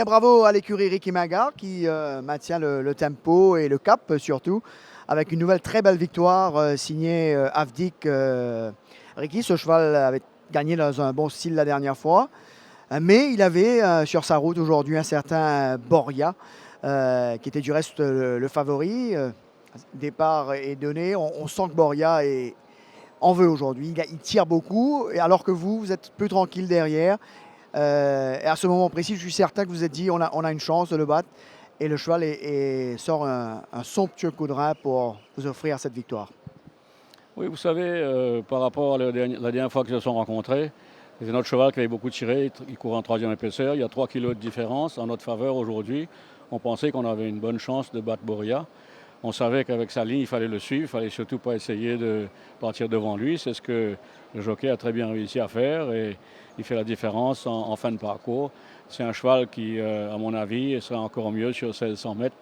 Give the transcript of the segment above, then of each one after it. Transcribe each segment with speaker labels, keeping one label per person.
Speaker 1: Et bravo à l'écurie Ricky Magar qui maintient le tempo et le cap surtout, avec une nouvelle très belle victoire signée Avdik Ricky. Ce cheval avait gagné dans un bon style la dernière fois, mais il avait sur sa route aujourd'hui un certain Boria qui était du reste le favori. Départ est donné, on sent que Boria en veut aujourd'hui, il tire beaucoup, et alors que vous êtes plus tranquille derrière. Et à ce moment précis, je suis certain que vous vous êtes dit on a une chance de le battre. Et le cheval sort un somptueux coup de rein pour vous offrir cette victoire.
Speaker 2: Oui, vous savez, par rapport à la dernière fois qu'ils se sont rencontrés, c'est notre cheval qui avait beaucoup tiré, il court en troisième épaisseur, il y a 3 kilos de différence en notre faveur aujourd'hui. On pensait qu'on avait une bonne chance de battre Boria. On savait qu'avec sa ligne, il fallait le suivre, il fallait surtout pas essayer de partir devant lui. C'est ce que le jockey a très bien réussi à faire et il fait la différence en fin de parcours. C'est un cheval qui, à mon avis, sera encore mieux sur 1600 mètres.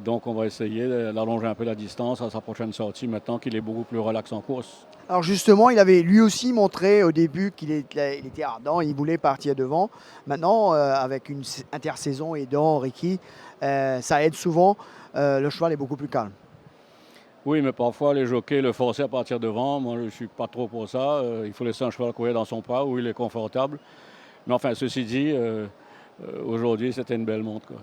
Speaker 2: Donc on va essayer d'allonger un peu la distance à sa prochaine sortie maintenant qu'il est beaucoup plus relax en course.
Speaker 1: Alors justement, il avait lui aussi montré au début qu'il était ardent, il voulait partir devant. Maintenant, avec une intersaison aidant Ricky, ça aide souvent. Le cheval est beaucoup plus calme.
Speaker 2: Oui, mais parfois les jockeys le forçaient à partir devant. Moi, je ne suis pas trop pour ça. Il faut laisser un cheval courir dans son pas où il est confortable. Mais enfin, ceci dit, aujourd'hui, c'était une belle montre, quoi.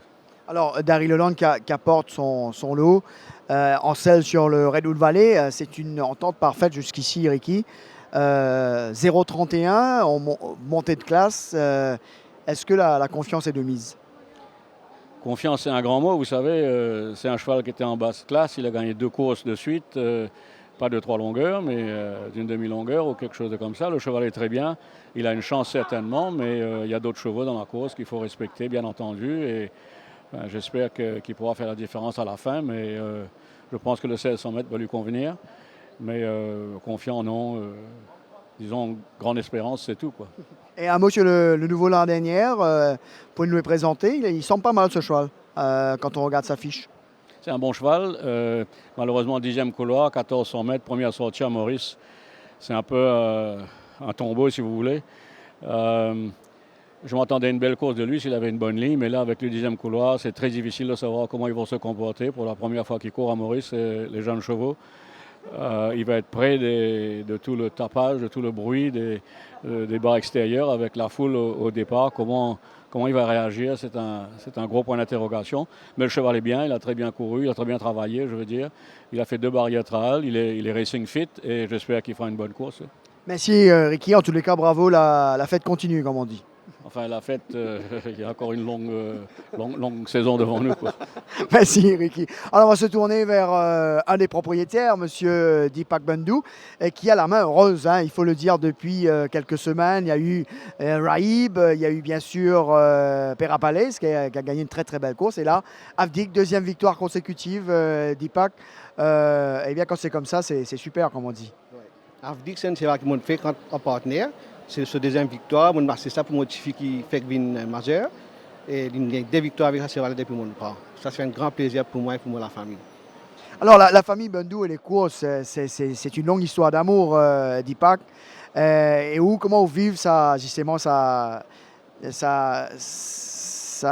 Speaker 1: Alors, Daryl Holland qui apporte son lot en selle sur le Redwood Valley. C'est une entente parfaite jusqu'ici, Ricky. 0,31 en montée de classe. Est-ce que la confiance est de mise?
Speaker 2: Confiance, c'est un grand mot. Vous savez, c'est un cheval qui était en basse classe. Il a gagné 2 courses de suite. Pas de 3 longueurs, mais d'une demi-longueur ou quelque chose de comme ça. Le cheval est très bien. Il a une chance certainement, mais il y a d'autres chevaux dans la course qu'il faut respecter, bien entendu. Et j'espère qu'il pourra faire la différence à la fin, mais je pense que le 1600 mètres va lui convenir. Mais confiant, non. Disons, grande espérance, c'est tout, quoi.
Speaker 1: Et un mot sur le nouveau l'an dernière. Pour nous le présenter, il semble pas mal ce cheval quand on regarde sa fiche.
Speaker 2: C'est un bon cheval. Malheureusement, 10e couloir, 1400 mètres, première sortie à Maurice. C'est un peu un tombeau, si vous voulez. Je m'attendais à une belle course de lui s'il avait une bonne ligne, mais là, avec le 10e couloir, c'est très difficile de savoir comment ils vont se comporter. Pour la première fois qu'il court à Maurice, les jeunes chevaux. Il va être près de tout le tapage, de tout le bruit des barres extérieures avec la foule au départ. Comment il va réagir, c'est un gros point d'interrogation. Mais le cheval est bien, il a très bien couru, il a très bien travaillé, je veux dire. Il a fait 2 barrières trial, il est racing fit et j'espère qu'il fera une bonne course.
Speaker 1: Merci Ricky. En tous les cas, bravo, la fête continue, comme on dit.
Speaker 2: Enfin, la fête, il y a encore une longue saison devant nous, quoi.
Speaker 1: Merci Ricky. Alors on va se tourner vers un des propriétaires, monsieur Deepak Bandhu, qui a la main heureuse, hein, il faut le dire, depuis quelques semaines. Il y a eu Raïb, il y a eu bien sûr Perapales qui a gagné une très très belle course. Et là, Avdik, deuxième victoire consécutive, Deepak. Et bien quand c'est comme ça, c'est super comme on dit.
Speaker 3: Avdik, c'est un cheval qui m'a fait en partenaire. C'est sa deuxième victoire. C'est ça pour modifier qui fait une majeure. Et il y a 2 victoires avec ce cheval depuis mon part. Ça fait un grand plaisir pour moi et pour la famille.
Speaker 1: Alors la famille Bandhu et les courses, c'est une longue histoire d'amour, Deepak. Et comment vous vivez justement sa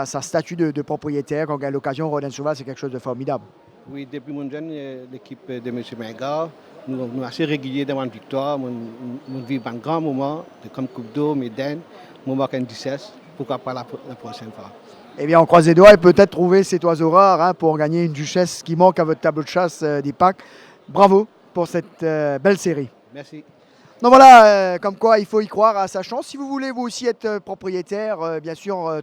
Speaker 1: statut de propriétaire quand on a l'occasion de rôder un cheval, c'est quelque chose de formidable.
Speaker 3: Oui, depuis mon jeune, l'équipe de M. Menga, nous sommes assez réguliers devant une victoire. Nous vivons un grand moment, comme Coupe d'eau, Médène, moment 16. Pourquoi pas la prochaine fois?
Speaker 1: Eh bien, on croise les doigts et peut-être trouver cet oiseau rare hein, pour gagner une duchesse qui manque à votre tableau de chasse, Deepak. Bravo pour cette belle série.
Speaker 3: Merci.
Speaker 1: Donc voilà, comme quoi il faut y croire à sa chance. Si vous voulez vous aussi être propriétaire, bien sûr,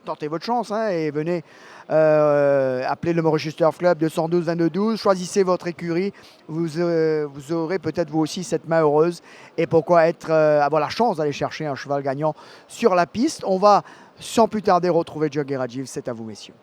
Speaker 1: tentez votre chance hein, et venez appeler le Maurice Turf Club 212 22 12. Choisissez votre écurie. Vous aurez peut-être vous aussi cette main heureuse. Et pourquoi avoir la chance d'aller chercher un cheval gagnant sur la piste. On va sans plus tarder retrouver Djogui Radjiv. C'est à vous, messieurs.